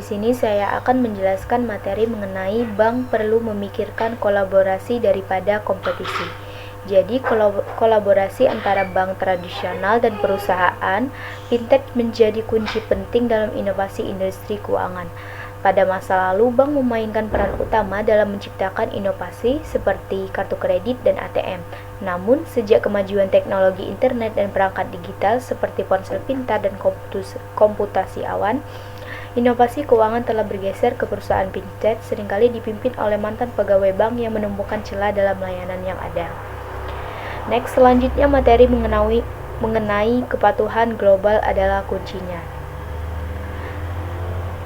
Di sini saya akan menjelaskan materi mengenai bank perlu memikirkan kolaborasi daripada kompetisi. Jadi, kolaborasi antara bank tradisional dan perusahaan fintech menjadi kunci penting dalam inovasi industri keuangan. Pada masa lalu, bank memainkan peran utama dalam menciptakan inovasi seperti kartu kredit dan ATM. Namun, sejak kemajuan teknologi internet dan perangkat digital seperti ponsel pintar dan komputasi awan, inovasi keuangan telah bergeser ke perusahaan fintech, seringkali dipimpin oleh mantan pegawai bank yang menemukan celah dalam layanan yang ada. Next, selanjutnya materi mengenai kepatuhan global adalah kuncinya.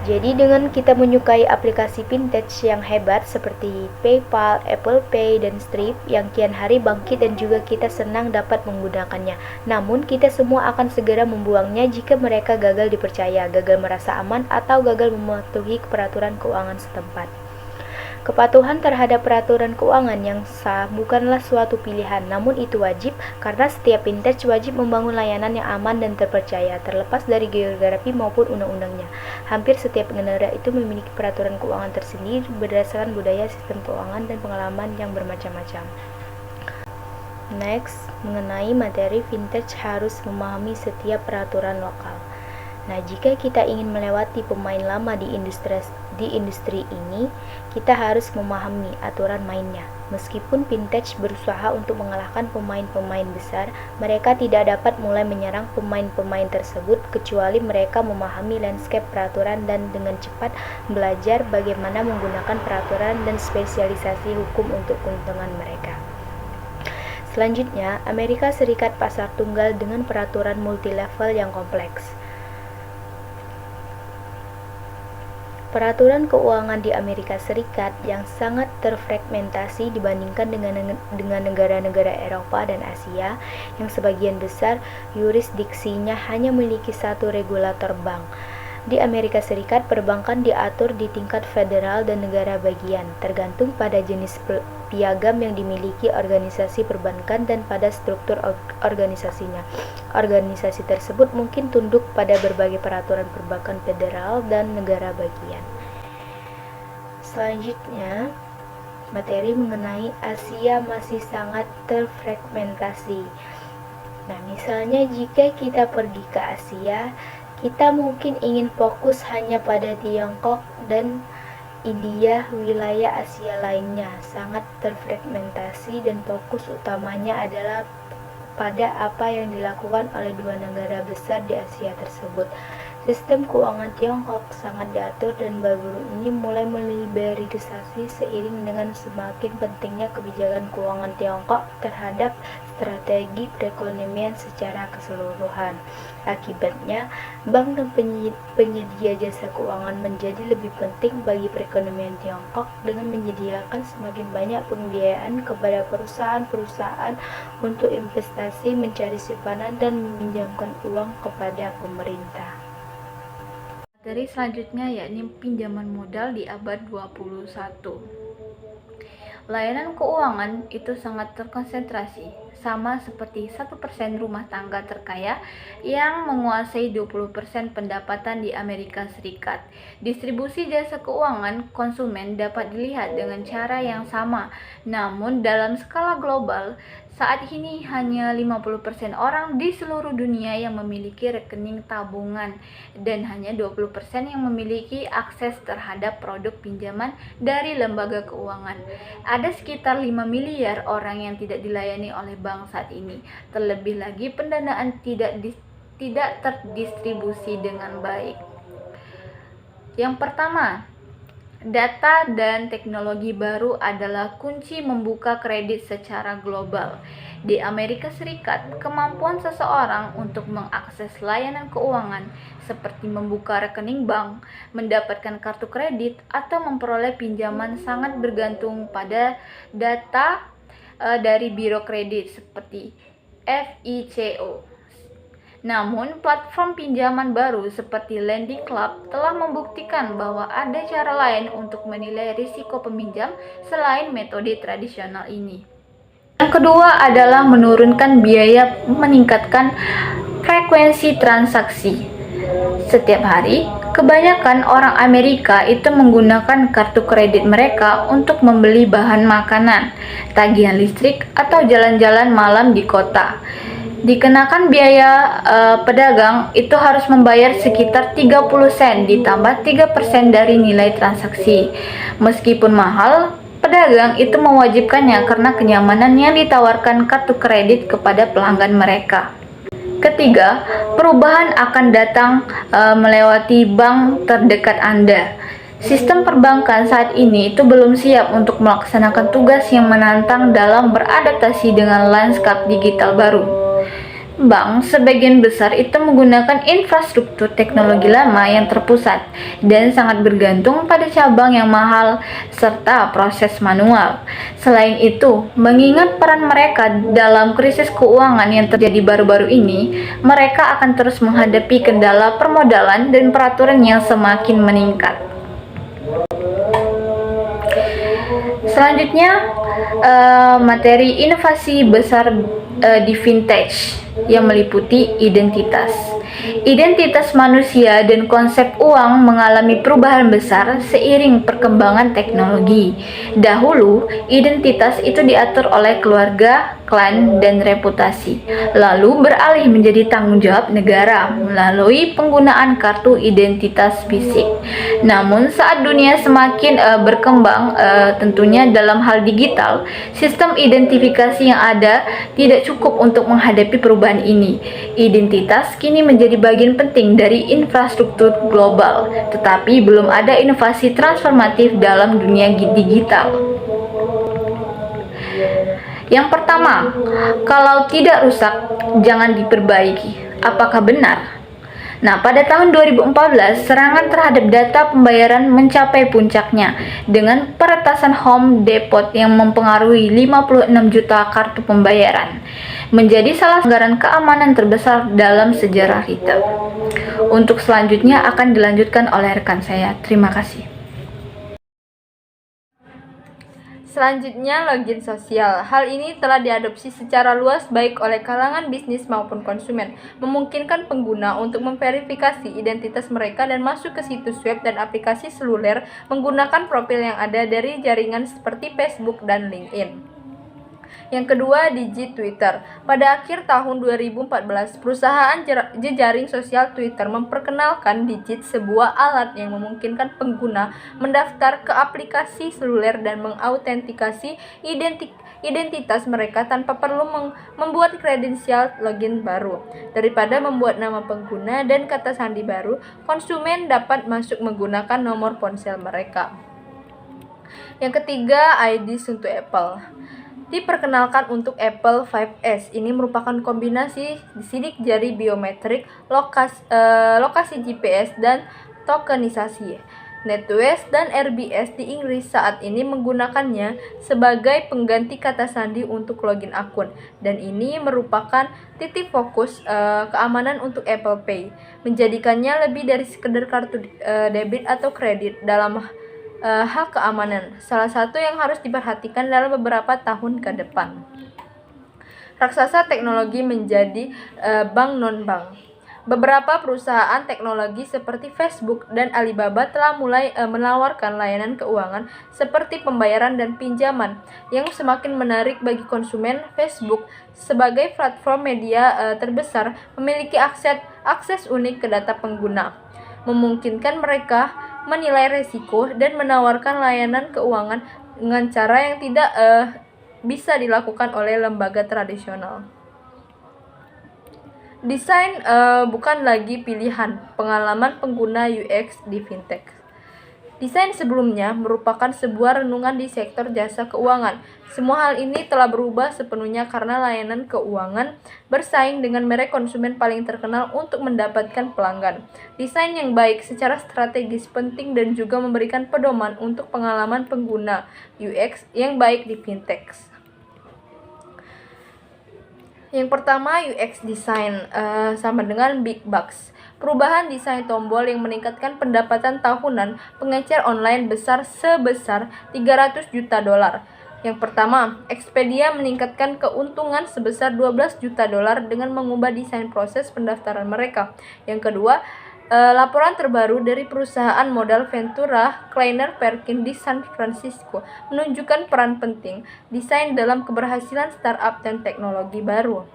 Jadi dengan kita menyukai aplikasi fintech yang hebat seperti PayPal, Apple Pay, dan Stripe yang kian hari bangkit dan juga kita senang dapat menggunakannya. Namun kita semua akan segera membuangnya jika mereka gagal dipercaya, gagal merasa aman, atau gagal mematuhi peraturan keuangan setempat. Kepatuhan terhadap peraturan keuangan yang sah bukanlah suatu pilihan, namun itu wajib karena setiap fintech wajib membangun layanan yang aman dan terpercaya, terlepas dari geografi maupun undang-undangnya. Hampir setiap negara itu memiliki peraturan keuangan tersendiri berdasarkan budaya, sistem keuangan, dan pengalaman yang bermacam-macam. Next, mengenai materi fintech harus memahami setiap peraturan lokal. Nah, jika kita ingin melewati pemain lama di industri ini, kita harus memahami aturan mainnya. Meskipun fintech berusaha untuk mengalahkan pemain-pemain besar, mereka tidak dapat mulai menyerang pemain-pemain tersebut kecuali mereka memahami landscape peraturan dan dengan cepat belajar bagaimana menggunakan peraturan dan spesialisasi hukum untuk keuntungan mereka. Selanjutnya, Amerika Serikat pasar tunggal dengan peraturan multilevel yang kompleks. Peraturan keuangan di Amerika Serikat yang sangat terfragmentasi dibandingkan dengan negara-negara Eropa dan Asia yang sebagian besar yurisdiksinya hanya memiliki satu regulator bank. Di Amerika Serikat, perbankan diatur di tingkat federal dan negara bagian, tergantung pada jenis piagam yang dimiliki organisasi perbankan dan pada struktur organisasinya. Organisasi tersebut mungkin tunduk pada berbagai peraturan perbankan federal dan negara bagian. Selanjutnya, materi mengenai Asia masih sangat terfragmentasi. Nah, misalnya jika kita pergi ke Asia, kita mungkin ingin fokus hanya pada Tiongkok dan India. Wilayah Asia lainnya sangat terfragmentasi dan fokus utamanya adalah pada apa yang dilakukan oleh dua negara besar di Asia tersebut. Sistem keuangan Tiongkok sangat diatur dan baru ini mulai meliberalisasi seiring dengan semakin pentingnya kebijakan keuangan Tiongkok terhadap strategi perekonomian secara keseluruhan. Akibatnya, bank dan penyedia jasa keuangan menjadi lebih penting bagi perekonomian Tiongkok dengan menyediakan semakin banyak pembiayaan kepada perusahaan-perusahaan untuk investasi, mencari simpanan, dan meminjamkan uang kepada pemerintah. Materi selanjutnya yakni pinjaman modal di abad 21. Layanan keuangan itu sangat terkonsentrasi, sama seperti 1% rumah tangga terkaya yang menguasai 20% pendapatan di Amerika Serikat. Distribusi jasa keuangan konsumen dapat dilihat dengan cara yang sama, namun dalam skala global, saat ini hanya 50% orang di seluruh dunia yang memiliki rekening tabungan dan hanya 20% yang memiliki akses terhadap produk pinjaman dari lembaga keuangan. Ada sekitar 5 miliar orang yang tidak dilayani oleh bank saat ini. Terlebih lagi, pendanaan tidak terdistribusi dengan baik. Yang pertama, data dan teknologi baru adalah kunci membuka kredit secara global. Di Amerika Serikat, kemampuan seseorang untuk mengakses layanan keuangan seperti membuka rekening bank, mendapatkan kartu kredit, atau memperoleh pinjaman sangat bergantung pada data dari biro kredit seperti FICO. Namun, platform pinjaman baru seperti Lending Club telah membuktikan bahwa ada cara lain untuk menilai risiko peminjam selain metode tradisional ini. Yang kedua adalah menurunkan biaya, meningkatkan frekuensi transaksi. Setiap hari, Kebanyakan orang Amerika itu menggunakan kartu kredit mereka untuk membeli bahan makanan, tagihan listrik, atau jalan-jalan malam di kota. Dikenakan biaya pedagang itu harus membayar sekitar 30 sen ditambah 3% dari nilai transaksi. Meskipun mahal, pedagang itu mewajibkannya karena kenyamanan yang ditawarkan kartu kredit kepada pelanggan mereka. Ketiga, perubahan akan datang melewati bank terdekat Anda. Sistem perbankan saat ini itu belum siap untuk melaksanakan tugas yang menantang dalam beradaptasi dengan lanskap digital baru. Bank sebagian besar itu menggunakan infrastruktur teknologi lama yang terpusat dan sangat bergantung pada cabang yang mahal serta proses manual. Selain itu, mengingat peran mereka dalam krisis keuangan yang terjadi baru-baru ini, mereka akan terus menghadapi kendala permodalan dan peraturan yang semakin meningkat. Selanjutnya, materi inovasi besar di vintage yang meliputi identitas. Identitas manusia dan konsep uang mengalami perubahan besar seiring perkembangan teknologi. Dahulu, identitas itu diatur oleh keluarga, klan, dan reputasi, lalu beralih menjadi tanggung jawab negara melalui penggunaan kartu identitas fisik. Namun, saat dunia semakin berkembang, tentunya dalam hal digital, sistem identifikasi yang ada tidak cukup untuk menghadapi perubahan ini. Identitas kini menjadi bagian penting dari infrastruktur global, tetapi belum ada inovasi transformatif dalam dunia digital. Yang pertama, kalau tidak rusak, jangan diperbaiki. Apakah benar? Nah, pada tahun 2014, serangan terhadap data pembayaran mencapai puncaknya dengan peretasan Home Depot yang mempengaruhi 56 juta kartu pembayaran, menjadi salah satu pelanggaran keamanan terbesar dalam sejarah retail. Untuk selanjutnya akan dilanjutkan oleh rekan saya. Terima kasih. Selanjutnya, login sosial. Hal ini telah diadopsi secara luas baik oleh kalangan bisnis maupun konsumen, memungkinkan pengguna untuk memverifikasi identitas mereka dan masuk ke situs web dan aplikasi seluler menggunakan profil yang ada dari jaringan seperti Facebook dan LinkedIn. Yang kedua, Digi Twitter. Pada akhir tahun 2014, perusahaan jejaring sosial Twitter memperkenalkan Digit, sebuah alat yang memungkinkan pengguna mendaftar ke aplikasi seluler dan mengautentikasi identitas mereka tanpa perlu membuat kredensial login baru. Daripada membuat nama pengguna dan kata sandi baru, konsumen dapat masuk menggunakan nomor ponsel mereka. Yang ketiga, ID untuk Apple. Diperkenalkan untuk Apple 5S. Ini merupakan kombinasi sidik jari biometrik, lokasi GPS, dan tokenisasi. NatWest dan RBS di Inggris saat ini menggunakannya sebagai pengganti kata sandi untuk login akun, dan ini merupakan titik fokus keamanan untuk Apple Pay, menjadikannya lebih dari sekedar kartu debit atau kredit dalam hal keamanan, salah satu yang harus diperhatikan dalam beberapa tahun ke depan. Raksasa teknologi menjadi bank non-bank. Beberapa perusahaan teknologi seperti Facebook dan Alibaba telah mulai menawarkan layanan keuangan seperti pembayaran dan pinjaman yang semakin menarik bagi konsumen. Facebook sebagai platform media terbesar memiliki akses unik ke data pengguna, memungkinkan mereka menilai resiko dan menawarkan layanan keuangan dengan cara yang tidak bisa dilakukan oleh lembaga tradisional. Desain bukan lagi pilihan, pengalaman pengguna UX di fintech. Desain sebelumnya merupakan sebuah renungan di sektor jasa keuangan. Semua hal ini telah berubah sepenuhnya karena layanan keuangan bersaing dengan merek konsumen paling terkenal untuk mendapatkan pelanggan. Desain yang baik secara strategis penting dan juga memberikan pedoman untuk pengalaman pengguna UX yang baik di fintech. Yang pertama, UX design sama dengan big bucks. Perubahan desain tombol yang meningkatkan pendapatan tahunan pengecer online sebesar 300 juta dolar. Yang pertama, Expedia meningkatkan keuntungan sebesar 12 juta dolar dengan mengubah desain proses pendaftaran mereka. Yang kedua, Laporan terbaru dari perusahaan modal Ventura Kleiner Perkin di San Francisco menunjukkan peran penting desain dalam keberhasilan startup dan teknologi baru.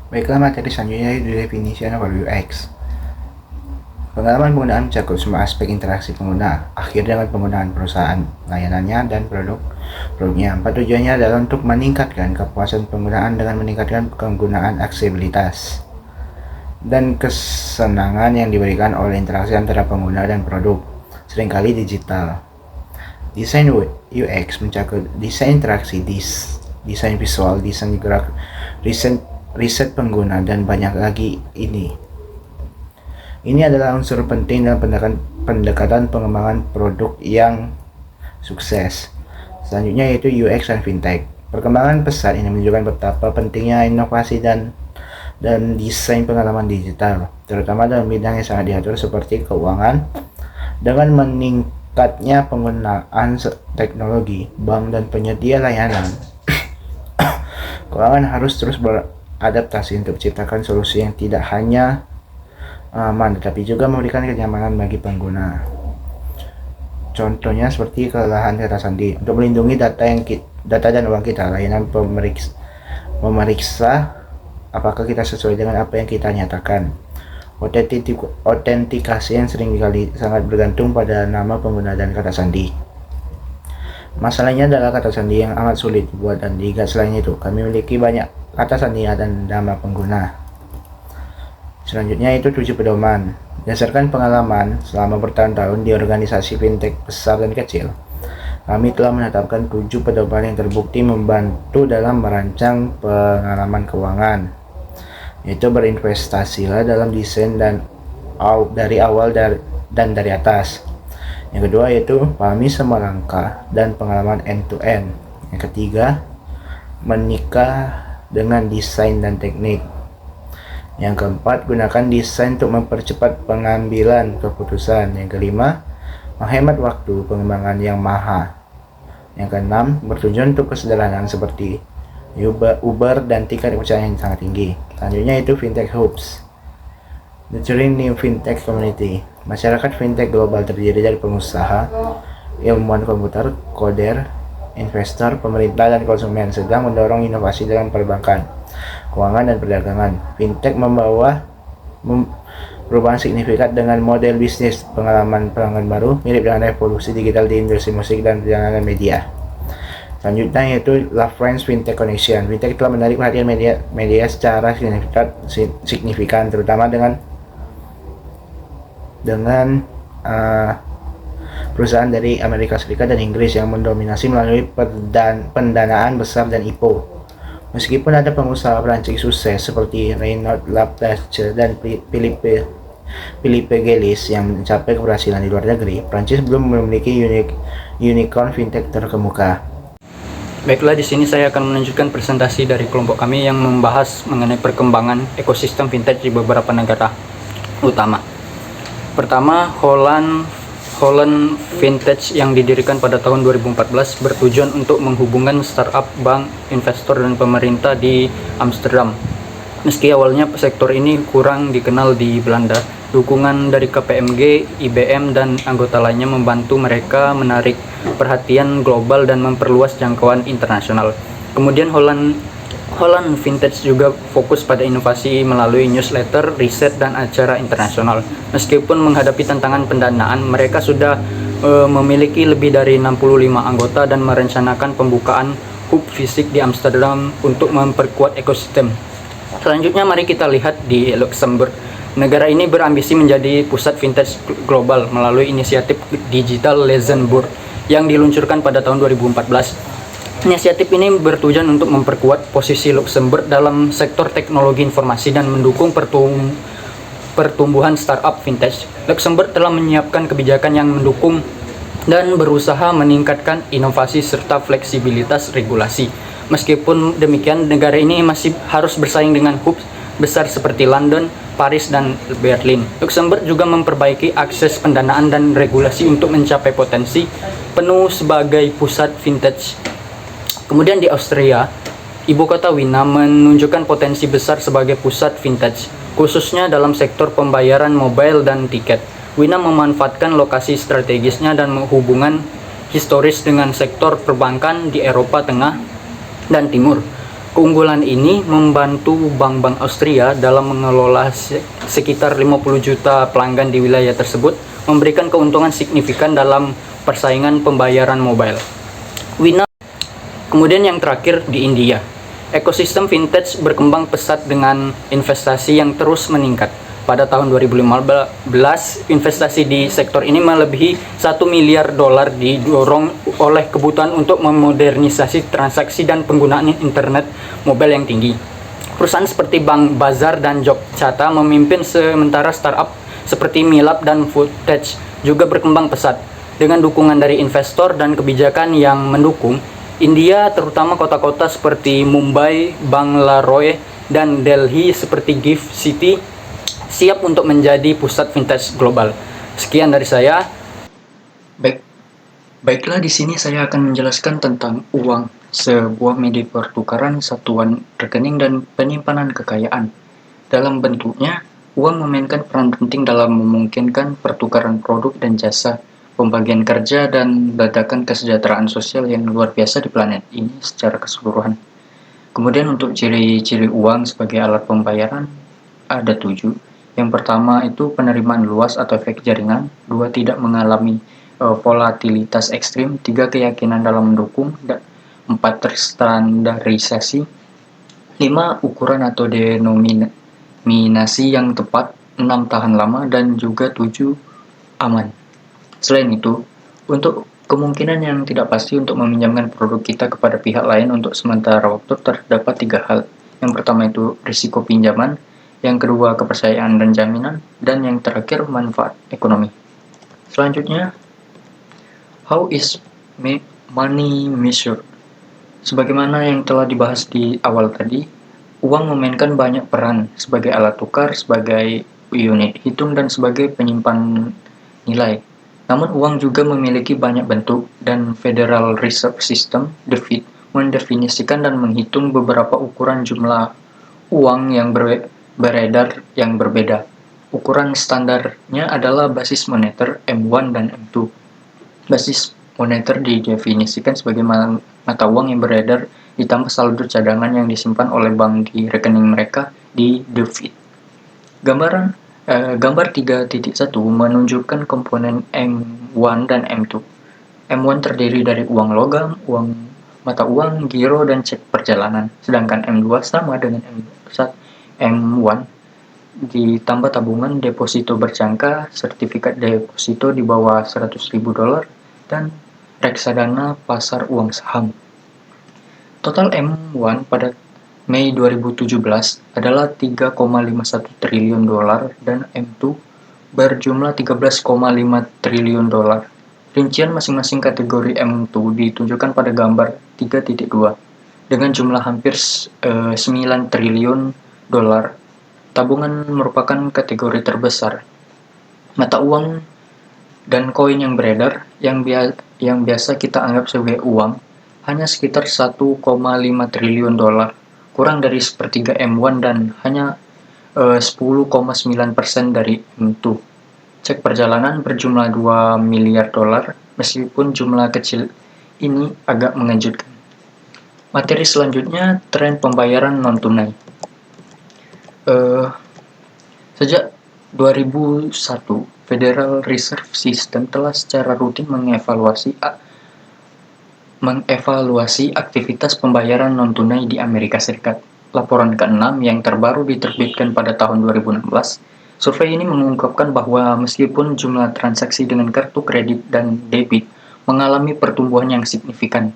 Baiklah, materi selanjutnya yaitu definition of UX. Pengalaman penggunaan mencakup semua aspek interaksi pengguna, akhir dengan penggunaan perusahaan, layanannya, dan produknya. Tujuannya adalah untuk meningkatkan kepuasan penggunaan dengan meningkatkan penggunaan aksesibilitas dan kesenangan yang diberikan oleh interaksi antara pengguna dan produk, seringkali digital. Desain UX mencakup desain interaksi, desain visual, desain gerak, riset pengguna, dan banyak lagi ini. Ini adalah unsur penting dalam pendekatan pengembangan produk yang sukses. Selanjutnya yaitu UX dan fintech. Perkembangan pesat ini menunjukkan betapa pentingnya inovasi dan desain pengalaman digital, terutama dalam bidang yang sangat diatur seperti keuangan. Dengan meningkatnya penggunaan teknologi, bank dan penyedia layanan, keuangan harus terus beradaptasi untuk menciptakan solusi yang tidak hanya aman, tetapi juga memberikan kenyamanan bagi pengguna. Contohnya seperti kelelahan kata sandi. Untuk melindungi data dan uang kita, layanan memeriksa apakah kita sesuai dengan apa yang kita nyatakan. Autentikasi yang seringkali sangat bergantung pada nama pengguna dan kata sandi. Masalahnya adalah kata sandi yang amat sulit dibuat, dan juga selain itu, kami memiliki banyak kata sandi dan nama pengguna. Selanjutnya itu 7 pedoman. Berdasarkan pengalaman selama bertahun-tahun di organisasi fintech besar dan kecil, kami telah menetapkan 7 pedoman yang terbukti membantu dalam merancang pengalaman keuangan, yaitu berinvestasilah dalam desain dan dari awal dan dari atas. Yang kedua yaitu pahami semua langkah dan pengalaman end-to-end. Yang ketiga, menikah dengan desain dan teknik. Yang keempat, gunakan desain untuk mempercepat pengambilan keputusan. Yang kelima, menghemat waktu pengembangan yang mahal. Yang keenam, bertujuan untuk kesederhanaan seperti Uber dan tingkat kepercayaan yang sangat tinggi. Selanjutnya itu Fintech Hubs. Nurturing New Fintech Community. Masyarakat fintech global terdiri dari pengusaha, ilmuwan komputer, koder, investor, pemerintah, dan konsumen, sedang mendorong inovasi dalam perbankan, keuangan, dan perdagangan. Fintech membawa perubahan signifikan dengan model bisnis, pengalaman pelanggan baru, mirip dengan revolusi digital di industri musik dan perjalanan media. Selanjutnya yaitu Love Friends Fintech Connection. Fintech telah menarik perhatian media secara signifikan, terutama dengan perusahaan dari Amerika Serikat dan Inggris yang mendominasi melalui pendanaan besar dan IPO. Meskipun ada pengusaha Prancis sukses seperti Renaud Laplace dan Philippe Gelis yang mencapai keberhasilan di luar negeri, Prancis belum memiliki unicorn fintech terkemuka. Baiklah, di sini saya akan menunjukkan presentasi dari kelompok kami yang membahas mengenai perkembangan ekosistem fintech di beberapa negara utama. Pertama, Holland Fintech yang didirikan pada tahun 2014 bertujuan untuk menghubungkan startup, bank, investor, dan pemerintah di Amsterdam. Meski awalnya sektor ini kurang dikenal di Belanda, dukungan dari KPMG, IBM, dan anggota lainnya membantu mereka menarik perhatian global dan memperluas jangkauan internasional. Kemudian Holland Fintech juga fokus pada inovasi melalui newsletter, riset, dan acara internasional. Meskipun menghadapi tantangan pendanaan, mereka sudah memiliki lebih dari 65 anggota dan merencanakan pembukaan hub fisik di Amsterdam untuk memperkuat ekosistem. Selanjutnya mari kita lihat di Luxembourg. Negara ini berambisi menjadi pusat fintech global melalui inisiatif Digital Luxembourg yang diluncurkan pada tahun 2014. Inisiatif ini bertujuan untuk memperkuat posisi Luxembourg dalam sektor teknologi informasi dan mendukung pertumbuhan startup fintech. Luxembourg telah menyiapkan kebijakan yang mendukung dan berusaha meningkatkan inovasi serta fleksibilitas regulasi. Meskipun demikian, negara ini masih harus bersaing dengan hub besar seperti London, Paris, dan Berlin. Luxembourg juga memperbaiki akses pendanaan dan regulasi untuk mencapai potensi penuh sebagai pusat fintech. Kemudian di Austria, Ibu kota Wina menunjukkan potensi besar sebagai pusat vintage, khususnya dalam sektor pembayaran mobile dan tiket. Wina memanfaatkan lokasi strategisnya dan hubungan historis dengan sektor perbankan di Eropa Tengah dan Timur. Keunggulan ini membantu bank-bank Austria dalam mengelola sekitar 50 juta pelanggan di wilayah tersebut, memberikan keuntungan signifikan dalam persaingan pembayaran mobile. Wina. Kemudian yang terakhir di India. Ekosistem vintage berkembang pesat dengan investasi yang terus meningkat. Pada tahun 2015, investasi di sektor ini melebihi 1 miliar dolar didorong oleh kebutuhan untuk memodernisasi transaksi dan penggunaan internet mobile yang tinggi. Perusahaan seperti Bank Bazar dan Jokcata memimpin, sementara startup seperti Milap dan Footage juga berkembang pesat. Dengan dukungan dari investor dan kebijakan yang mendukung, India, terutama kota-kota seperti Mumbai, Bangalore, dan Delhi seperti Gift City, siap untuk menjadi pusat vintage global. Sekian dari saya. Baiklah, di sini saya akan menjelaskan tentang uang, sebuah media pertukaran, satuan rekening, dan penyimpanan kekayaan. Dalam bentuknya, uang memainkan peran penting dalam memungkinkan pertukaran produk dan jasa, pembagian kerja, dan ledakan kesejahteraan sosial yang luar biasa di planet ini secara keseluruhan. Kemudian untuk ciri-ciri uang sebagai alat pembayaran, ada 7. Yang pertama itu penerimaan luas atau efek jaringan. 2. Tidak mengalami volatilitas ekstrim. 3. Keyakinan dalam mendukung. 4. Terstandarisasi. 5. Ukuran atau denominasi yang tepat. 6. Tahan lama. Dan juga 7. Aman. Selain itu, untuk kemungkinan yang tidak pasti untuk meminjamkan produk kita kepada pihak lain untuk sementara waktu, terdapat 3 hal. Yang pertama itu risiko pinjaman, yang kedua kepercayaan dan jaminan, dan yang terakhir manfaat ekonomi. Selanjutnya, how is money measured? Sebagaimana yang telah dibahas di awal tadi, uang memainkan banyak peran sebagai alat tukar, sebagai unit hitung, dan sebagai penyimpan nilai. Namun uang juga memiliki banyak bentuk, dan Federal Reserve System (The Fed) mendefinisikan dan menghitung beberapa ukuran jumlah uang yang beredar yang berbeda. Ukuran standarnya adalah basis moneter M1 dan M2. Basis moneter didefinisikan sebagai mata uang yang beredar ditambah saldo cadangan yang disimpan oleh bank di rekening mereka di The Fed. Gambar 3.1 menunjukkan komponen M1 dan M2. M1 terdiri dari uang logam, uang mata uang, giro, dan cek perjalanan. Sedangkan M2 sama dengan M1 ditambah tabungan, deposito berjangka, sertifikat deposito di bawah $100.000, dan reksadana pasar uang saham. Total M1 pada Mei 2017 adalah $3,51 triliun dan M2 berjumlah $13,5 triliun. Rincian masing-masing kategori M2 ditunjukkan pada gambar 3.2 dengan jumlah hampir 9 triliun dolar. Tabungan merupakan kategori terbesar. Mata uang dan koin yang beredar yang biasa kita anggap sebagai uang hanya sekitar 1,5 triliun dolar, kurang dari sepertiga M1 dan hanya 10,9% dari M2. Cek perjalanan berjumlah 2 miliar dolar, meskipun jumlah kecil ini agak mengejutkan. Materi selanjutnya, tren pembayaran non-tunai. Sejak 2001, Federal Reserve System telah secara rutin mengevaluasi aktivitas pembayaran non-tunai di Amerika Serikat. Laporan ke-6 yang terbaru diterbitkan pada tahun 2016, survei ini mengungkapkan bahwa meskipun jumlah transaksi dengan kartu kredit dan debit mengalami pertumbuhan yang signifikan,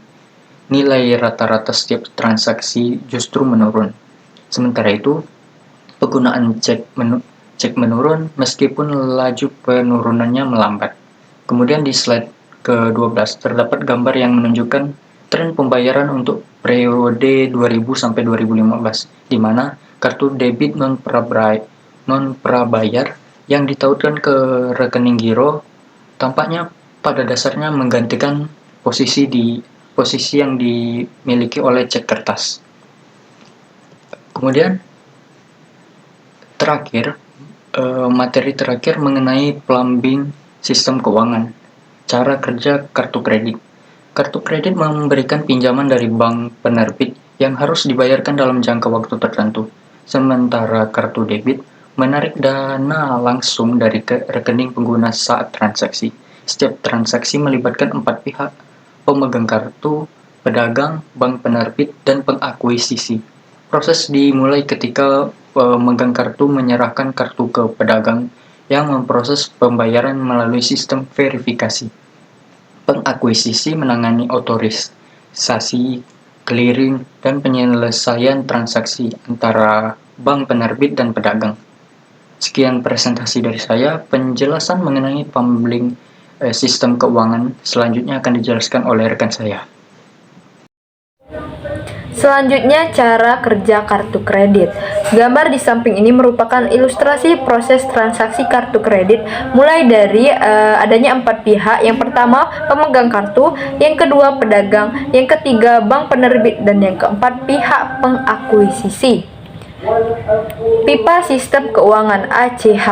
nilai rata-rata setiap transaksi justru menurun. Sementara itu, penggunaan cek menurun meskipun laju penurunannya melambat. Kemudian di slide ke-12 terdapat gambar yang menunjukkan tren pembayaran untuk periode 2000 sampai 2015, di mana kartu debit non-prabayar yang ditautkan ke rekening giro tampaknya pada dasarnya menggantikan posisi yang dimiliki oleh cek kertas. Kemudian terakhir, materi terakhir mengenai plumbing sistem keuangan, cara kerja kartu kredit. Kartu kredit memberikan pinjaman dari bank penerbit yang harus dibayarkan dalam jangka waktu tertentu, sementara kartu debit menarik dana langsung dari rekening pengguna saat transaksi. Setiap transaksi melibatkan 4 pihak: pemegang kartu, pedagang, bank penerbit, dan pengakuisisi. Proses dimulai ketika pemegang kartu menyerahkan kartu ke pedagang yang memproses pembayaran melalui sistem verifikasi. Pengakuisisi menangani otorisasi, clearing, dan penyelesaian transaksi antara bank penerbit dan pedagang. Sekian presentasi dari saya. Penjelasan mengenai plumbing sistem keuangan selanjutnya akan dijelaskan oleh rekan saya. Selanjutnya, cara kerja kartu kredit. Gambar di samping ini merupakan ilustrasi proses transaksi kartu kredit mulai dari adanya 4 pihak. Yang pertama, pemegang kartu, yang kedua, pedagang, yang ketiga, bank penerbit, dan yang keempat, pihak pengakuisisi. Pipa Sistem Keuangan (ACH).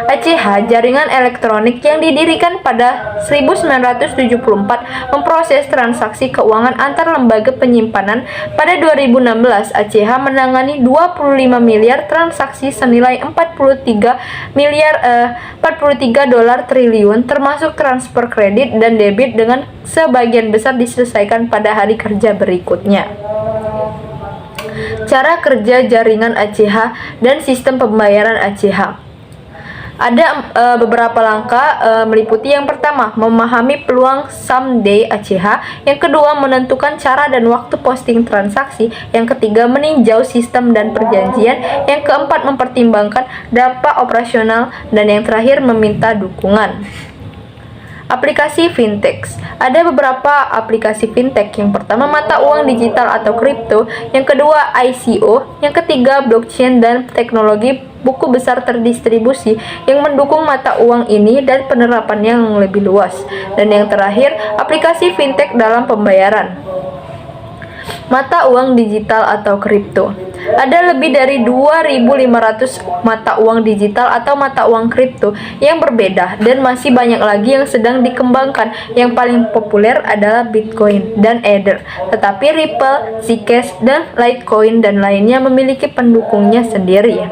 ACH jaringan elektronik yang didirikan pada 1974 memproses transaksi keuangan antar lembaga penyimpanan. Pada 2016, ACH menangani 25 miliar transaksi senilai 43 dolar triliun, termasuk transfer kredit dan debit, dengan sebagian besar diselesaikan pada hari kerja berikutnya. Cara kerja jaringan ACH dan sistem pembayaran ACH. Ada beberapa langkah, meliputi yang pertama, memahami peluang someday ACH, yang kedua, menentukan cara dan waktu posting transaksi, yang ketiga, meninjau sistem dan perjanjian, yang keempat, mempertimbangkan dampak operasional, dan yang terakhir, meminta dukungan. Aplikasi fintech. Ada beberapa aplikasi fintech. Yang pertama, mata uang digital atau kripto, yang kedua, ICO, yang ketiga, blockchain dan teknologi buku besar terdistribusi yang mendukung mata uang ini dan penerapannya yang lebih luas. Dan yang terakhir, aplikasi fintech dalam pembayaran. Mata uang digital atau kripto. Ada lebih dari 2.500 mata uang digital atau mata uang kripto yang berbeda, dan masih banyak lagi yang sedang dikembangkan. Yang paling populer adalah Bitcoin dan Ether, tetapi Ripple, Zcash, dan Litecoin dan lainnya memiliki pendukungnya sendiri.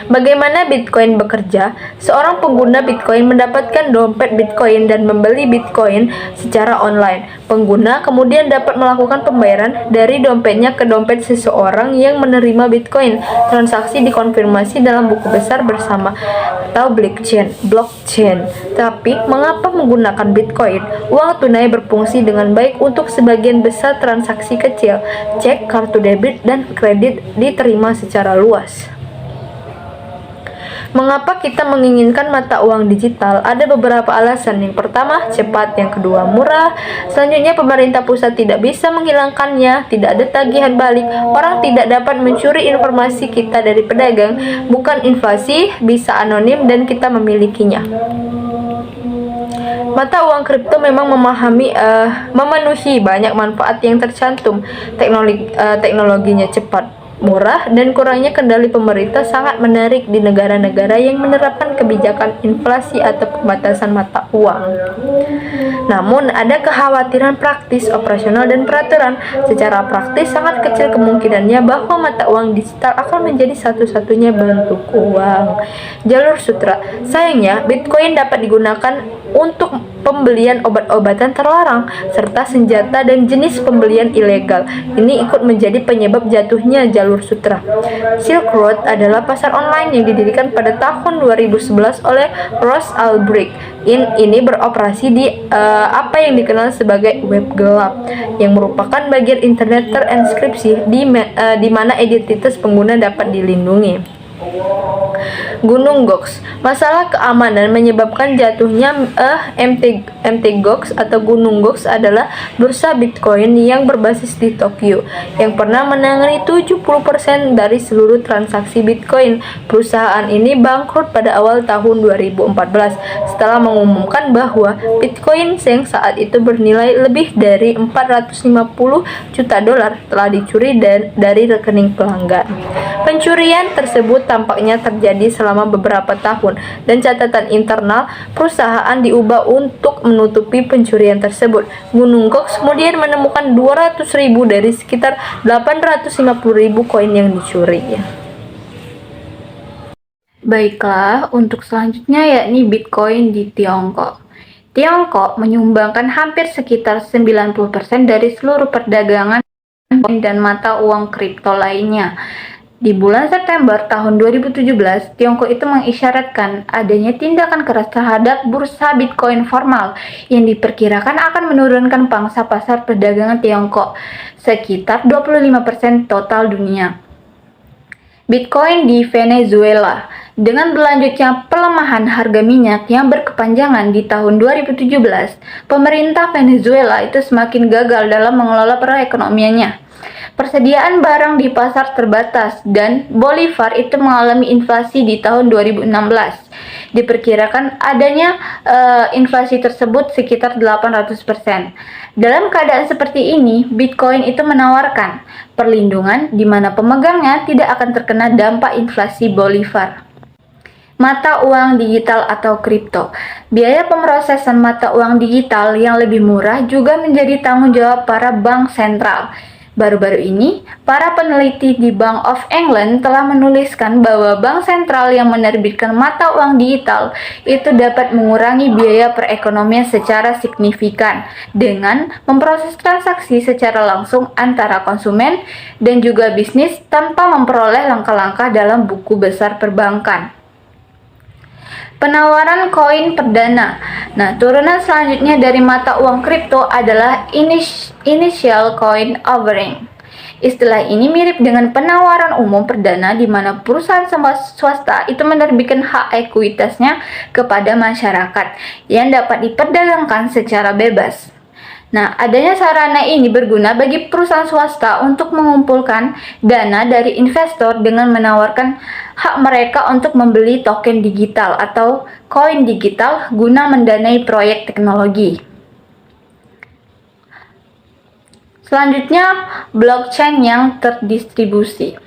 Bagaimana Bitcoin bekerja? Seorang pengguna Bitcoin mendapatkan dompet Bitcoin dan membeli Bitcoin secara online. Pengguna kemudian dapat melakukan pembayaran dari dompetnya ke dompet seseorang yang menerima Bitcoin. Transaksi dikonfirmasi dalam buku besar bersama atau blockchain. Tapi, mengapa menggunakan Bitcoin? Uang tunai berfungsi dengan baik untuk sebagian besar transaksi kecil. Cek, kartu debit, dan kredit diterima secara luas. Mengapa kita menginginkan mata uang digital? Ada beberapa alasan. Yang pertama, cepat. Yang kedua, murah. Selanjutnya, pemerintah pusat tidak bisa menghilangkannya. Tidak ada tagihan balik. Orang tidak dapat mencuri informasi kita dari pedagang. Bukan inflasi, bisa anonim, dan kita memilikinya. Mata uang kripto memang memenuhi banyak manfaat yang tercantum. Teknologinya cepat, murah, dan kurangnya kendali pemerintah sangat menarik di negara-negara yang menerapkan kebijakan inflasi atau pembatasan mata uang. Namun, ada kekhawatiran praktis, operasional, dan peraturan. Secara praktis, sangat kecil kemungkinannya bahwa mata uang digital akan menjadi satu-satunya bentuk uang. Jalur sutra. Sayangnya, Bitcoin dapat digunakan untuk pembelian obat-obatan terlarang, serta senjata dan jenis pembelian ilegal. Ini ikut menjadi penyebab jatuhnya jalur sutra. Silk Road adalah pasar online yang didirikan pada tahun 2011 oleh Ross Ulbricht. Ini beroperasi di apa yang dikenal sebagai web gelap, yang merupakan bagian internet terenkripsi di mana identitas pengguna dapat dilindungi. Gunung Gox. Masalah keamanan menyebabkan jatuhnya Mt. Gox atau Gunung Gox adalah bursa Bitcoin yang berbasis di Tokyo yang pernah menangani 70% dari seluruh transaksi Bitcoin. Perusahaan ini bangkrut pada awal tahun 2014 setelah mengumumkan bahwa Bitcoin yang saat itu bernilai lebih dari 450 juta dolar telah dicuri dari rekening pelanggan. Pencurian tersebut tampaknya terjadi selama beberapa tahun dan catatan internal perusahaan diubah untuk menutupi pencurian tersebut. Gunung Gox kemudian menemukan 200.000 dari sekitar 850.000 koin yang dicuri. Baiklah, untuk selanjutnya yakni Bitcoin di Tiongkok. Tiongkok menyumbangkan hampir sekitar 90% dari seluruh perdagangan dan mata uang kripto lainnya. Di bulan September tahun 2017, Tiongkok itu mengisyaratkan adanya tindakan keras terhadap bursa Bitcoin formal yang diperkirakan akan menurunkan pangsa pasar perdagangan Tiongkok sekitar 25% total dunia. Bitcoin di Venezuela. Dengan berlanjutnya pelemahan harga minyak yang berkepanjangan di tahun 2017, pemerintah Venezuela itu semakin gagal dalam mengelola perekonomiannya. Persediaan barang di pasar terbatas dan Bolivar itu mengalami inflasi di tahun 2016. Diperkirakan adanya inflasi tersebut sekitar 800%. Dalam keadaan seperti ini, Bitcoin itu menawarkan perlindungan di mana pemegangnya tidak akan terkena dampak inflasi Bolivar. Mata uang digital atau kripto. Biaya pemrosesan mata uang digital yang lebih murah juga menjadi tanggung jawab para bank sentral. Baru-baru ini, para peneliti di Bank of England telah menuliskan bahwa bank sentral yang menerbitkan mata uang digital itu dapat mengurangi biaya perekonomian secara signifikan dengan memproses transaksi secara langsung antara konsumen dan juga bisnis tanpa memperoleh langkah-langkah dalam buku besar perbankan. Penawaran koin perdana. Nah, turunan selanjutnya dari mata uang kripto adalah initial coin offering. Istilah ini mirip dengan penawaran umum perdana di mana perusahaan swasta itu menerbitkan hak ekuitasnya kepada masyarakat yang dapat diperdagangkan secara bebas. Nah, adanya sarana ini berguna bagi perusahaan swasta untuk mengumpulkan dana dari investor dengan menawarkan hak mereka untuk membeli token digital atau koin digital guna mendanai proyek teknologi. Selanjutnya, blockchain yang terdistribusi.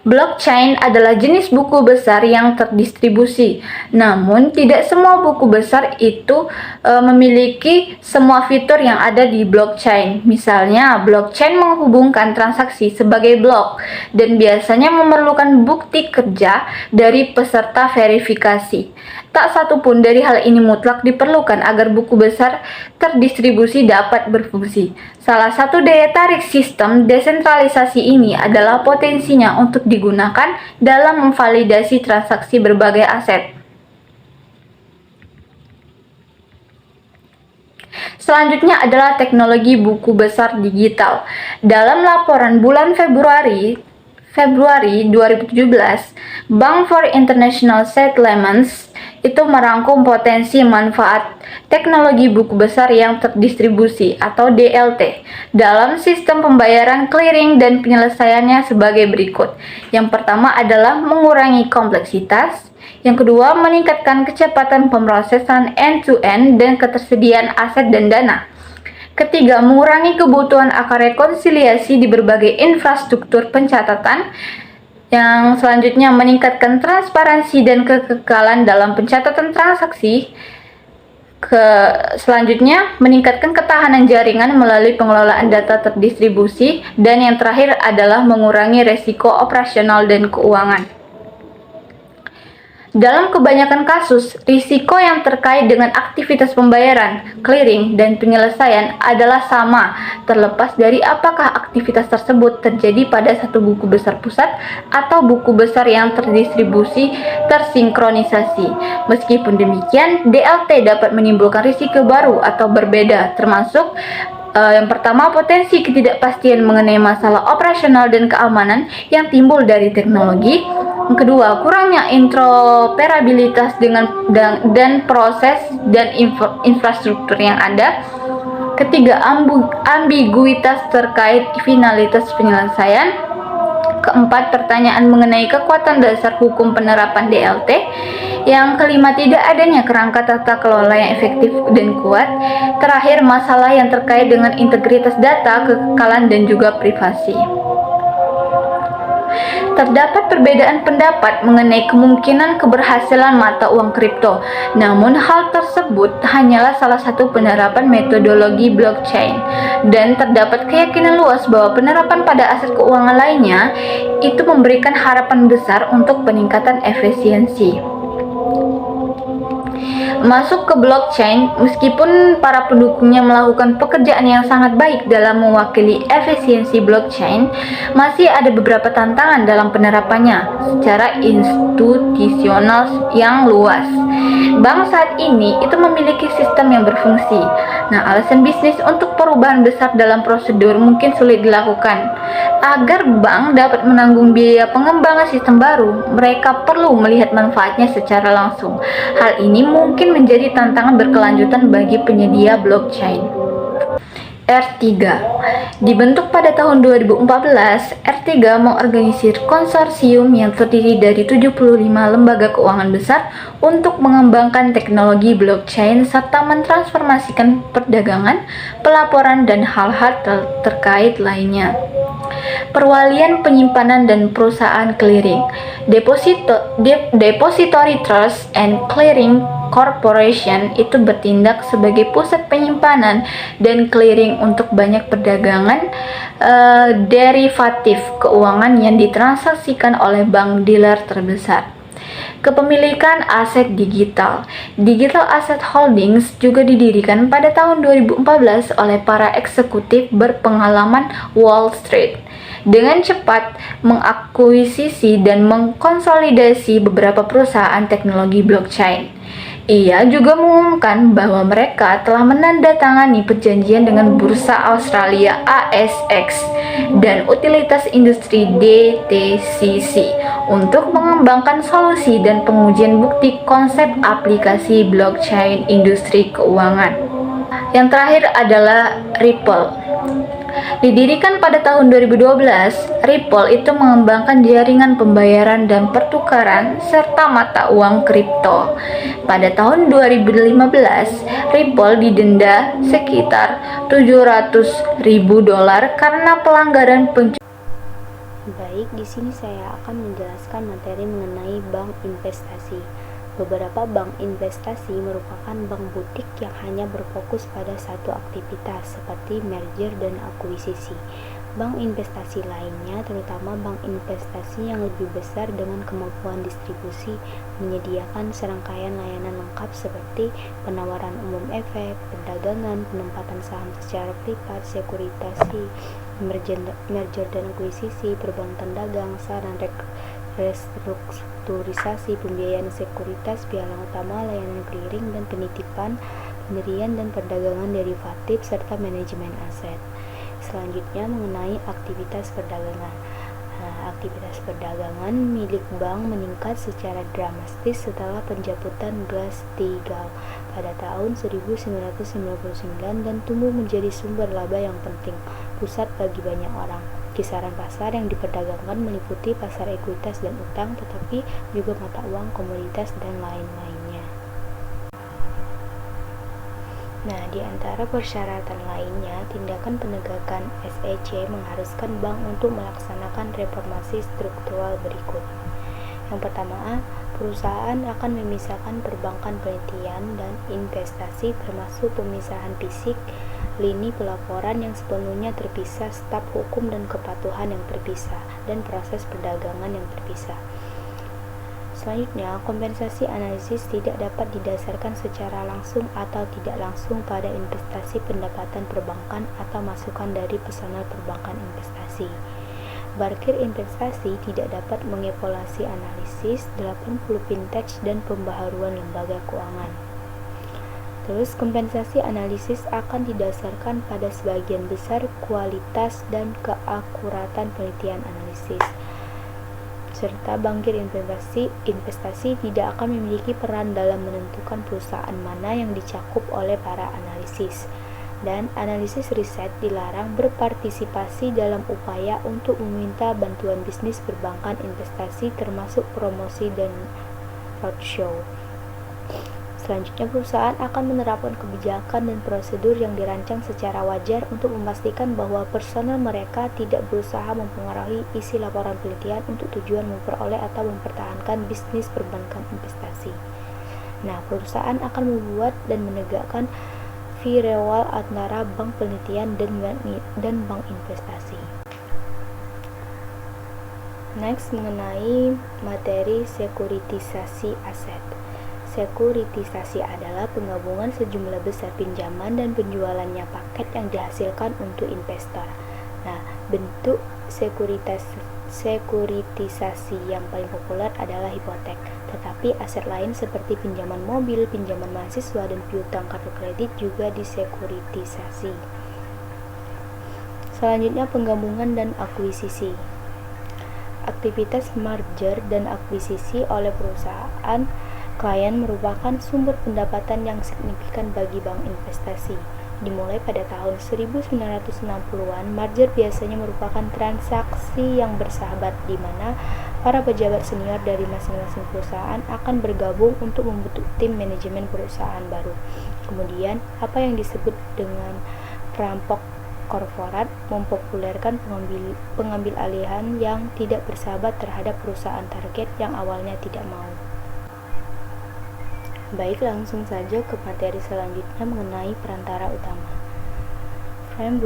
Blockchain adalah jenis buku besar yang terdistribusi. Namun, tidak semua buku besar itu memiliki semua fitur yang ada di blockchain. Misalnya, blockchain menghubungkan transaksi sebagai blok dan biasanya memerlukan bukti kerja dari peserta verifikasi. Tak satu pun dari hal ini mutlak diperlukan agar buku besar terdistribusi dapat berfungsi. Salah satu daya tarik sistem desentralisasi ini adalah potensinya untuk digunakan dalam memvalidasi transaksi berbagai aset. Selanjutnya adalah teknologi buku besar digital. Dalam laporan bulan Februari 2017, Bank for International Settlements itu merangkum potensi manfaat teknologi buku besar yang terdistribusi atau DLT dalam sistem pembayaran clearing dan penyelesaiannya sebagai berikut. Yang pertama adalah mengurangi kompleksitas, yang kedua meningkatkan kecepatan pemrosesan end-to-end dan ketersediaan aset dan dana. Ketiga, mengurangi kebutuhan akan rekonsiliasi di berbagai infrastruktur pencatatan. Yang selanjutnya meningkatkan transparansi dan kekekalan dalam pencatatan transaksi. Selanjutnya meningkatkan ketahanan jaringan melalui pengelolaan data terdistribusi. Dan yang terakhir adalah mengurangi resiko operasional dan keuangan. Dalam kebanyakan kasus, risiko yang terkait dengan aktivitas pembayaran, clearing, dan penyelesaian adalah sama, terlepas dari apakah aktivitas tersebut terjadi pada satu buku besar pusat atau buku besar yang terdistribusi tersinkronisasi. Meskipun demikian, DLT dapat menimbulkan risiko baru atau berbeda, termasuk yang pertama, potensi ketidakpastian mengenai masalah operasional dan keamanan yang timbul dari teknologi, Yang kedua, kurangnya interoperabilitas dan proses dan infrastruktur yang ada. Ketiga, ambiguitas terkait finalitas penyelesaian. Keempat, pertanyaan mengenai kekuatan dasar hukum penerapan DLT. Yang kelima, tidak adanya kerangka tata kelola yang efektif dan kuat. Terakhir, masalah yang terkait dengan integritas data, kekekalan, dan juga privasi. Terdapat perbedaan pendapat mengenai kemungkinan keberhasilan mata uang kripto. Namun hal tersebut hanyalah salah satu penerapan metodologi blockchain, dan terdapat keyakinan luas bahwa penerapan pada aset keuangan lainnya itu memberikan harapan besar untuk peningkatan efisiensi. Masuk ke blockchain, meskipun para pendukungnya melakukan pekerjaan yang sangat baik dalam mewakili efisiensi blockchain, masih ada beberapa tantangan dalam penerapannya secara institusional yang luas. Bank saat ini itu memiliki sistem yang berfungsi. Nah, alasan bisnis untuk perubahan besar dalam prosedur mungkin sulit dilakukan. Agar bank dapat menanggung biaya pengembangan sistem baru, mereka perlu melihat manfaatnya secara langsung. Hal ini mungkin menjadi tantangan berkelanjutan bagi penyedia blockchain. R3 dibentuk pada tahun 2014. R3 mengorganisir konsorsium yang terdiri dari 75 lembaga keuangan besar untuk mengembangkan teknologi blockchain serta mentransformasikan perdagangan, pelaporan, dan hal-hal terkait lainnya. Perwalian penyimpanan dan perusahaan clearing. Depository Trust and Clearing Corporation itu bertindak sebagai pusat penyimpanan dan clearing untuk banyak perdagangan derivatif keuangan yang ditransaksikan oleh bank dealer terbesar. Kepemilikan aset digital. Digital Asset Holdings juga didirikan pada tahun 2014 oleh para eksekutif berpengalaman Wall Street dengan cepat mengakuisisi dan mengkonsolidasi beberapa perusahaan teknologi blockchain. Ia juga mengumumkan bahwa mereka telah menandatangani perjanjian dengan Bursa Australia ASX dan Utilitas Industri DTCC untuk mengembangkan solusi dan pengujian bukti konsep aplikasi blockchain industri keuangan. Yang terakhir adalah Ripple. Didirikan pada tahun 2012, Ripple itu mengembangkan jaringan pembayaran dan pertukaran serta mata uang kripto. Pada tahun 2015, Ripple didenda sekitar $700.000 karena pelanggaran Baik, di sini saya akan menjelaskan materi mengenai bank investasi. Beberapa bank investasi merupakan bank butik yang hanya berfokus pada satu aktivitas seperti merger dan akuisisi. Bank investasi lainnya, terutama bank investasi yang lebih besar dengan kemampuan distribusi, menyediakan serangkaian layanan lengkap seperti penawaran umum efek, perdagangan, penempatan saham secara privat, sekuritasi, merger dan akuisisi, perbankan dagang, saran restrukturisasi, pembiayaan sekuritas, pialang utama, layanan clearing dan penitipan, pendirian dan perdagangan derivatif, serta manajemen aset. Selanjutnya mengenai aktivitas perdagangan. Aktivitas perdagangan milik bank meningkat secara dramatis setelah pencabutan Glass-Steagall pada tahun 1999 dan tumbuh menjadi sumber laba yang penting, pusat bagi banyak orang. Kisaran pasar yang diperdagangkan meliputi pasar ekuitas dan utang, tetapi juga mata uang, komoditas, dan lain-lainnya. Nah, di antara persyaratan lainnya, tindakan penegakan SEC mengharuskan bank untuk melaksanakan reformasi struktural berikut. Yang pertama, perusahaan akan memisahkan perbankan, penelitian, dan investasi termasuk pemisahan fisik, lini pelaporan yang sepenuhnya terpisah, staf hukum dan kepatuhan yang terpisah, dan proses perdagangan yang terpisah. Selanjutnya, kompensasi analisis tidak dapat didasarkan secara langsung atau tidak langsung pada investasi pendapatan perbankan atau masukan dari personal perbankan investasi. Parkir investasi tidak dapat mengevaluasi analisis 80 vintage dan pembaharuan lembaga keuangan. Terus, kompensasi analisis akan didasarkan pada sebagian besar kualitas dan keakuratan penelitian analisis. serta bankir investasi tidak akan memiliki peran dalam menentukan perusahaan mana yang dicakup oleh para analisis. Dan analisis riset dilarang berpartisipasi dalam upaya untuk meminta bantuan bisnis perbankan investasi termasuk promosi dan roadshow. Selanjutnya, perusahaan akan menerapkan kebijakan dan prosedur yang dirancang secara wajar untuk memastikan bahwa personel mereka tidak berusaha mempengaruhi isi laporan penelitian untuk tujuan memperoleh atau mempertahankan bisnis perbankan investasi. Nah, perusahaan akan membuat dan menegakkan firewall antara bank penelitian dan bank investasi. Next, mengenai materi sekuritisasi aset. Sekuritisasi adalah penggabungan sejumlah besar pinjaman dan penjualannya paket yang dihasilkan untuk investor. Nah, bentuk sekuritisasi yang paling populer adalah hipotek, tetapi aset lain seperti pinjaman mobil, pinjaman mahasiswa, dan piutang kartu kredit juga disekuritisasi. Selanjutnya, penggabungan dan akuisisi. Aktivitas merger dan akuisisi oleh perusahaan klien merupakan sumber pendapatan yang signifikan bagi bank investasi. Dimulai pada tahun 1960-an, merger biasanya merupakan transaksi yang bersahabat di mana para pejabat senior dari masing-masing perusahaan akan bergabung untuk membentuk tim manajemen perusahaan baru. Kemudian, apa yang disebut dengan perampok korporat mempopulerkan pengambil alihan yang tidak bersahabat terhadap perusahaan target yang awalnya tidak mau. Baik, langsung saja ke materi selanjutnya mengenai perantara utama. Prime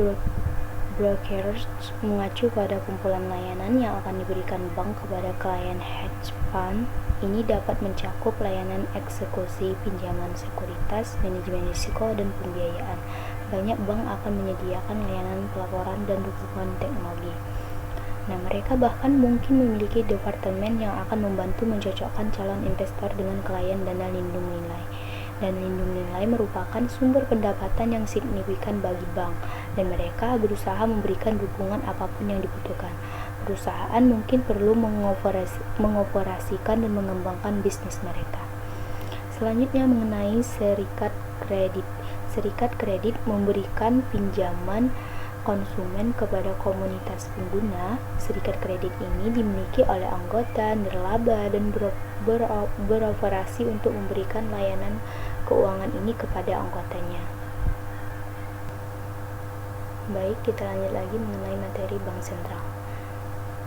brokers mengacu pada kumpulan layanan yang akan diberikan bank kepada klien hedge fund. Ini dapat mencakup layanan eksekusi, pinjaman sekuritas, manajemen risiko, dan pembiayaan. Banyak bank akan menyediakan layanan pelaporan dan dukungan teknologi. Nah, mereka bahkan mungkin memiliki departemen yang akan membantu mencocokkan calon investor dengan klien dana lindung nilai. Dana lindung nilai merupakan sumber pendapatan yang signifikan bagi bank, dan mereka berusaha memberikan dukungan apapun yang dibutuhkan. Perusahaan mungkin perlu mengoperasikan dan mengembangkan bisnis mereka. Selanjutnya, mengenai serikat kredit. Serikat kredit memberikan pinjaman konsumen kepada komunitas pengguna. Serikat kredit ini dimiliki oleh anggota, nirlaba, dan beroperasi untuk memberikan layanan keuangan ini kepada anggotanya. Baik, kita lanjut lagi mengenai materi bank sentral.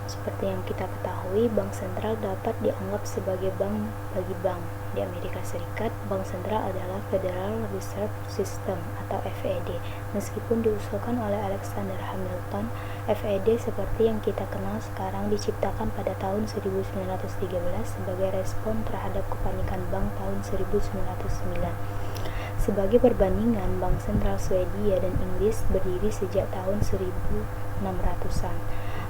Seperti yang kita ketahui, bank sentral dapat dianggap sebagai bank bagi bank. Di Amerika Serikat, bank sentral adalah Federal Reserve System atau FED. Meskipun diusulkan oleh Alexander Hamilton, FED seperti yang kita kenal sekarang diciptakan pada tahun 1913 sebagai respon terhadap kepanikan bank tahun 1909. Sebagai perbandingan, bank sentral Swedia dan Inggris berdiri sejak tahun 1600-an.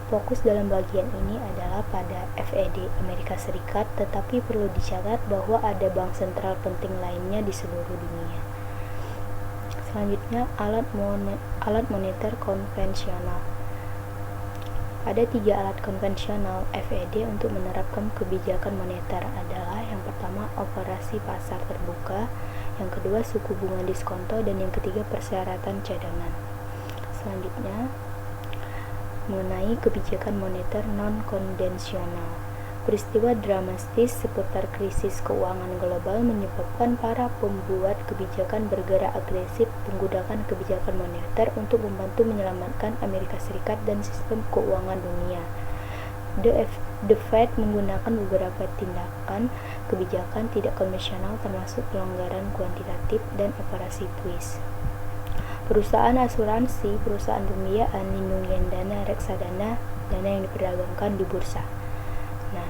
Fokus dalam bagian ini adalah pada FED Amerika Serikat, tetapi perlu dicatat bahwa ada bank sentral penting lainnya di seluruh dunia. Selanjutnya, alat moneter konvensional. Ada 3 alat konvensional FED untuk menerapkan kebijakan moneter adalah yang pertama operasi pasar terbuka, yang kedua suku bunga diskonto, dan yang ketiga persyaratan cadangan. Selanjutnya, mengenai kebijakan moneter non-konvensional. Peristiwa dramatis seputar krisis keuangan global menyebabkan para pembuat kebijakan bergerak agresif menggunakan kebijakan moneter untuk membantu menyelamatkan Amerika Serikat dan sistem keuangan dunia. The Fed menggunakan beberapa tindakan kebijakan tidak konvensional termasuk pelonggaran kuantitatif dan operasi twist. Perusahaan asuransi, perusahaan pembiayaan, lindungan dana, reksadana, dana yang diperdagangkan di bursa. Nah,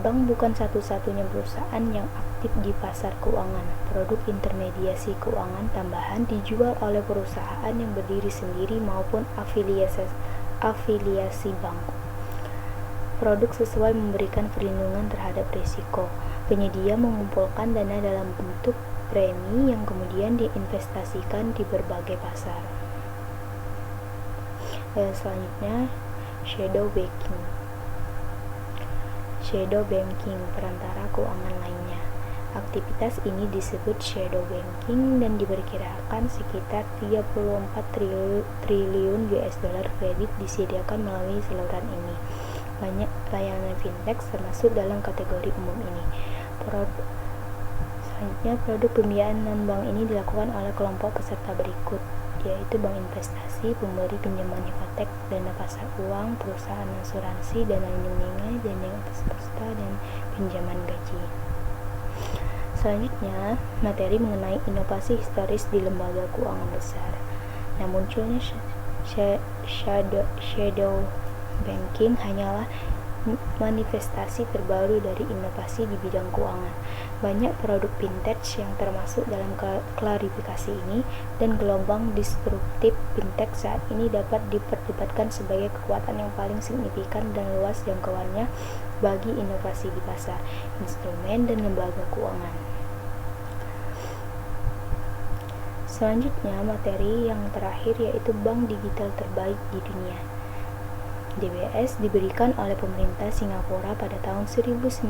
bank bukan satu-satunya perusahaan yang aktif di pasar keuangan. Produk intermediasi keuangan tambahan dijual oleh perusahaan yang berdiri sendiri maupun afiliasi bank. Produk sesuai memberikan perlindungan terhadap risiko. Penyedia mengumpulkan dana dalam bentuk premi yang kemudian diinvestasikan di berbagai pasar. Selanjutnya, shadow banking. shadow banking, perantara keuangan lainnya. Aktivitas ini disebut shadow banking dan diperkirakan sekitar 34 triliun US dollar kredit disediakan melalui saluran ini. Banyak layanan fintech termasuk dalam kategori umum ini. Selanjutnya, produk pembiayaan non-bank ini dilakukan oleh kelompok peserta berikut, yaitu bank investasi, pemberi pinjaman hipotek, dana pasar uang, perusahaan asuransi, dana lindung nilai, dana atas pesta, dan pinjaman gaji. Selanjutnya, materi mengenai inovasi historis di lembaga keuangan besar. Nah, munculnya shadow banking hanyalah manifestasi terbaru dari inovasi di bidang keuangan. Banyak produk fintech yang termasuk dalam klarifikasi ini, dan gelombang disruptif fintech saat ini dapat diperdebatkan sebagai kekuatan yang paling signifikan dan luas jangkauannya bagi inovasi di pasar, instrumen, dan lembaga keuangan. Selanjutnya, materi yang terakhir yaitu bank digital terbaik di dunia. DBS diberikan oleh pemerintah Singapura pada tahun 1968.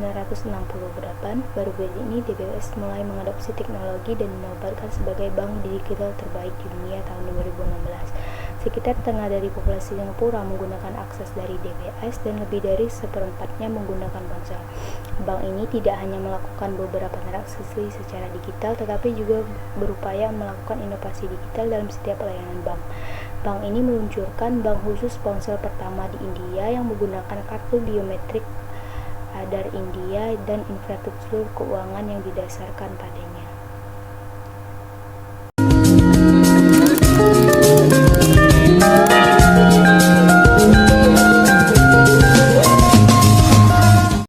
Baru-baru ini DBS mulai mengadopsi teknologi dan dinobatkan sebagai bank digital terbaik di dunia tahun 2016. Sekitar setengah dari populasi Singapura menggunakan akses dari DBS dan lebih dari seperempatnya menggunakan ponsel. Bank ini tidak hanya melakukan beberapa transaksi secara digital, tetapi juga berupaya melakukan inovasi digital dalam setiap layanan bank. Bank ini meluncurkan bank khusus ponsel pertama di India yang menggunakan kartu biometrik Aadhaar India dan infrastruktur keuangan yang didasarkan padanya.